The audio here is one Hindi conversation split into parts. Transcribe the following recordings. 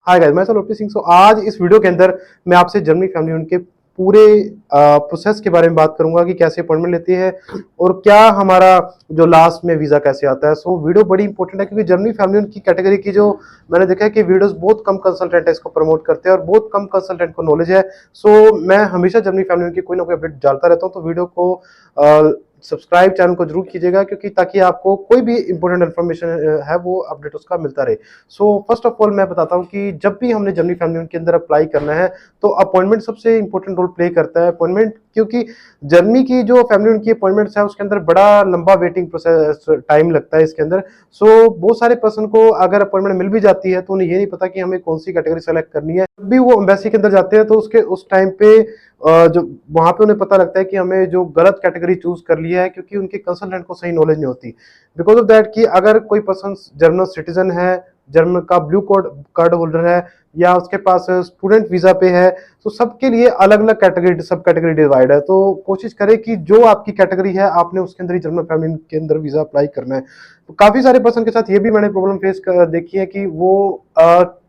हाय गाइस, मैं लोटरी सिंह। आज इस वीडियो के अंदर मैं आपसे जर्मनी फैमिली यूनिट के पूरे प्रोसेस के बारे में बात करूंगा कि कैसे अपॉइंटमेंट लेती है और क्या हमारा जो लास्ट में वीज़ा कैसे आता है। वीडियो बड़ी इंपॉर्टेंट है क्योंकि जर्मनी फैमिली यूनिट की कैटेगरी की जो मैंने देखा है कि वीडियोस बहुत कम कंसल्टेंट है इसको प्रमोट करते हैं और बहुत कम कंसल्टेंट को नॉलेज है। मैं हमेशा जर्मनी फैमिली यूनिट की कोई ना कोई अपडेट डालता रहता हूँ, तो वीडियो को सब्सक्राइब चैनल को जरूर कीजिएगा क्योंकि ताकि आपको कोई भी इंपॉर्टेंट इन्फॉर्मेशन है वो अपडेट उसका मिलता रहे। फर्स्ट ऑफ ऑल मैं बताता हूँ कि जब भी हमने जर्मनी फैमिली यूनिट के अंदर अप्लाई करना है तो अपॉइंटमेंट सबसे इंपॉर्टेंट रोल प्ले करता है। अपॉइंटमेंट क्योंकि जर्मनी की जो फैमिली यूनिट की अपॉइंटमेंट्स है उसके अंदर बड़ा लंबा वेटिंग प्रोसेस टाइम लगता है इसके अंदर। बहुत सारे पर्सन को अगर अपॉइंटमेंट मिल भी जाती है तो उन्हें ये नहीं पता कि हमें कौन सी कैटेगरी सेलेक्ट करनी है। जब भी वो एम्बेसी के अंदर जाते हैं तो उसके उस टाइम पे जो वहां पे उन्हें पता लगता है कि हमें जो गलत कैटेगरी चूज कर लिया है क्योंकि उनके कंसल्टेंट को सही नॉलेज नहीं होती। बिकॉज ऑफ दैट कि अगर कोई पर्सन जर्मन सिटीजन है, जर्मन का ब्लू कार्ड होल्डर है या उसके पास स्टूडेंट वीजा पे है, तो सबके लिए अलग अलग कैटेगरी सब कैटेगरी डिवाइड है। तो कोशिश करें कि जो आपकी कैटेगरी है आपने उसके अंदर ही जर्मन फैमिली के अंदर वीजा अप्लाई करना है। तो काफी सारे पर्सन के साथ ये भी मैंने प्रॉब्लम फेस देखी है कि वो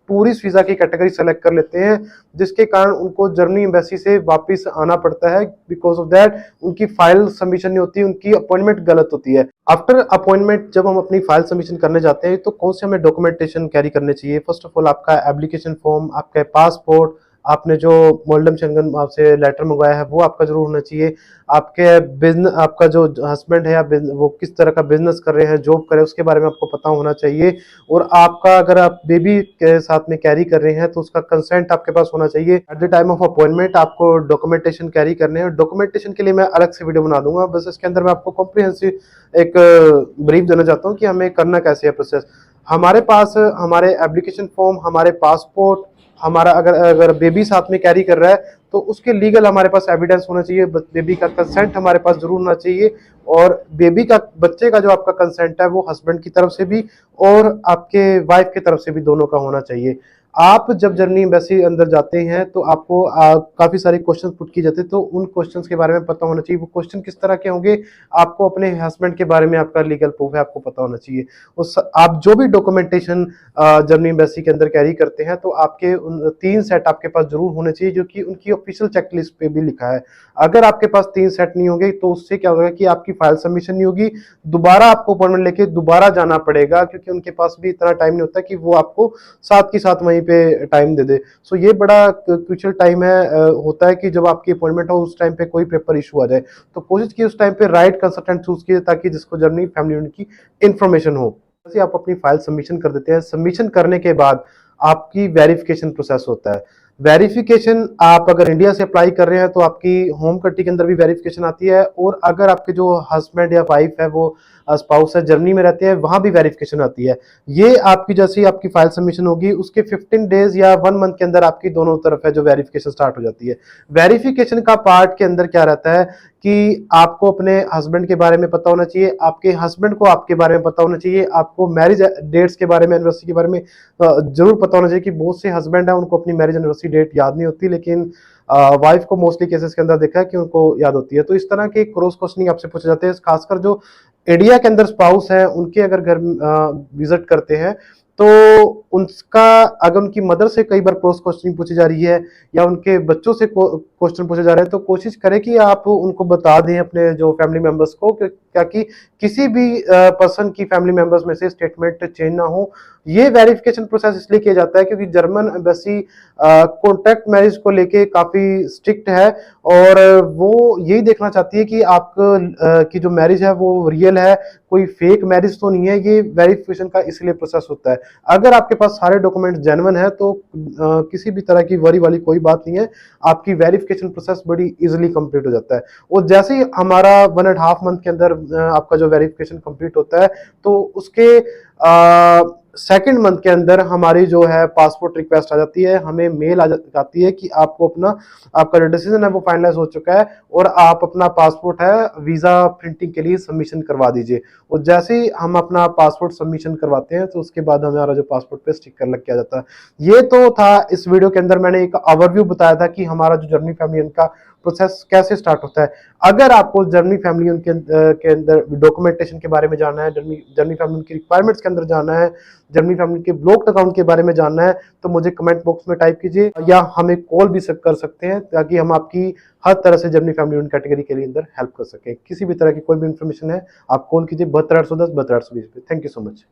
टूरिस्ट वीजा की कैटेगरी सेलेक्ट कर लेते हैं जिसके कारण उनको जर्मनी एम्बेसी से वापस आना पड़ता है। बिकॉज ऑफ दैट उनकी फाइल सबमिशन नहीं होती, उनकी अपॉइंटमेंट गलत होती है। आफ्टर अपॉइंटमेंट जब हम अपनी फाइल सबमिशन करने जाते हैं तो कौन से हमें डॉक्यूमेंटेशन कैरी करने चाहिए। फर्स्ट ऑफ ऑल आपका एप्लीकेशन फॉर्म, आपका पासपोर्ट, आपने जो मोल्डम शेंगन आपसे लेटर मंगवाया है वो आपका जरूर होना चाहिए। आपके बिजनेस, आपका जो हस्बैंड है या वो किस तरह का बिजनेस कर रहे हैं, जॉब कर रहे हैं, उसके बारे में आपको पता होना चाहिए। और आपका अगर आप बेबी के साथ में कैरी कर रहे हैं तो उसका कंसेंट आपके पास होना चाहिए। At the time of appointment आपको डॉक्यूमेंटेशन कैरी करने हैं। डॉक्यूमेंटेशन के लिए मैं अलग से वीडियो बना दूंगा, बस इसके अंदर मैं आपको कॉम्प्रिहेंसिव एक ब्रीफ देना चाहता हूँ कि हमें करना कैसे है प्रोसेस। हमारे पास हमारे एप्लीकेशन फॉर्म, हमारे पासपोर्ट, हमारा अगर अगर बेबी साथ में कैरी कर रहा है तो उसके लीगल हमारे पास एविडेंस होना चाहिए, बेबी का कंसेंट हमारे पास जरूर होना चाहिए। और बेबी का, बच्चे का जो आपका कंसेंट है वो हस्बैंड की तरफ से भी और आपके वाइफ की तरफ से भी दोनों का होना चाहिए। आप जब जर्मनी एम्बेसी अंदर जाते हैं तो आपको काफी सारे क्वेश्चन पुट किए जाते हैं, तो उन क्वेश्चंस के बारे में पता होना चाहिए। वो क्वेश्चन किस तरह के होंगे, आपको अपने हस्बैंड के बारे में आपका लीगल प्रूफ है आपको पता होना चाहिए। आप जो भी डॉक्यूमेंटेशन जर्मनी एम्बेसी के अंदर कैरी करते हैं तो आपके उन 3 सेट आपके पास जरूर होने चाहिए जो कि उनकी ऑफिशियल चेकलिस्ट पे भी लिखा है। अगर आपके पास 3 सेट नहीं होंगे तो उससे क्या होगा कि आपकी फाइल सबमिशन नहीं होगी, दोबारा आपको अपॉइंटमेंट लेके दोबारा जाना पड़ेगा क्योंकि उनके पास भी इतना टाइम नहीं होता कि वो आपको साथ के साथ वहीं पे टाइम दे दे। ये बड़ा क्रूशियल टाइम है, होता है कि जब आपकी अपॉइंटमेंट हो उस टाइम पे कोई पेपर इशू आ जाए तो कोशिश की उस टाइम पे राइट कंसल्टेंट चूज कीजिए ताकि जिसको जर्मनी फैमिली यूनिट की इंफॉर्मेशन हो। जैसे आप अपनी फाइल सबमिशन कर देते हैं, सबमिशन करने के बाद आपकी वेरिफिकेशन प्रोसेस होता है। वेरिफिकेशन आप अगर इंडिया से अप्लाई कर रहे हैं तो आपकी होम कंट्री के अंदर भी वेरिफिकेशन आती है, और अगर आपके जो हस्बैंड या वाइफ है वो स्पाउस है जर्मनी में रहते हैं वहां भी वेरिफिकेशन आती है। ये आपकी जैसे ही आपकी फाइल सबमिशन होगी उसके 15 डेज या 1 मंथ के अंदर आपकी दोनों तरफ है जो वेरिफिकेशन स्टार्ट हो जाती है। वेरिफिकेशन का पार्ट के अंदर क्या रहता है कि आपको अपने हस्बैंड के बारे में पता होना चाहिए, आपके हस्बैंड को आपके बारे में पता होना चाहिए, आपको मैरिज डेट्स के बारे में, एनिवर्सरी के बारे में जरूर पता होना चाहिए कि बहुत से हस्बैंड है उनको अपनी मैरिज एनिवर्सरी डेट याद नहीं होती, लेकिन वाइफ को मोस्टली केसेस के अंदर देखा है कि उनको याद होती है। तो इस तरह के क्रॉस क्वेश्चनिंग आपसे पूछे जाते हैं, खासकर जो इंडिया के अंदर स्पाउस है उनके अगर घर विजिट करते हैं तो उनका अगर उनकी मदर से कई बार क्रॉस क्वेश्चनिंग पूछी जा रही है या उनके बच्चों से क्वेश्चन पूछे जा रहे हैं तो कोशिश करें कि आप उनको बता दें अपने जो फैमिली मेंबर्स को, ताकि किसी भी पर्सन की फैमिली मेंबर्स में से स्टेटमेंट चेंज ना हो। ये वेरिफिकेशन प्रोसेस इसलिए किया जाता है क्योंकि जर्मन एम्बेसी कॉन्ट्रैक्ट मैरिज को लेके काफी स्ट्रिक्ट है और वो यही देखना चाहती है कि आप की जो मैरिज है वो रियल है, कोई फेक मैरिज तो नहीं है। ये वेरिफिकेशन का इसलिए प्रोसेस होता है। अगर आपके पास सारे डॉक्यूमेंट जेन्युइन है तो किसी भी तरह की वरी वाली कोई बात नहीं है, आपकी वेरिफिकेशन प्रोसेस बड़ी इजीली कंप्लीट हो जाता है। और जैसे ही हमारा 1.5 मंथ के अंदर आपका जो वेरिफिकेशन कंप्लीट होता है तो उसके सेकेंड मंथ के अंदर हमारी जो है पासपोर्ट रिक्वेस्ट आ जाती है, हमें मेल आ जाती है कि आपको अपना, आपका जो डिसीजन है वो फाइनलाइज हो चुका है और आप अपना पासपोर्ट है वीजा प्रिंटिंग के लिए सबमिशन करवा दीजिए। और जैसे ही हम अपना पासपोर्ट सबमिशन करवाते हैं तो उसके बाद हमारा जो पासपोर्ट पे स्टिकर लग के आ जाता है। ये तो था इस वीडियो के अंदर मैंने एक ओवरव्यू बताया था कि हमारा जो जर्मनी फैमिली का प्रोसेस कैसे स्टार्ट होता है। अगर आपको जर्मनी फैमिली के अंदर डॉक्यूमेंटेशन के बारे में जानना है, जर्मनी फैमिली की रिक्वायरमेंट्स के अंदर जानना है, जर्मनी फैमिली के ब्लॉक्ड अकाउंट के बारे में जानना है, तो मुझे कमेंट बॉक्स में टाइप कीजिए या हमें कॉल भी कर सकते हैं, ताकि हम आपकी हर तरह से जर्मनी फैमिली यूनिट कैटेगरी के लिए अंदर हेल्प कर सकें। किसी भी तरह की कोई भी इन्फॉर्मेशन है, आप कॉल कीजिए 72 810 72 820 पे। Thank you so much.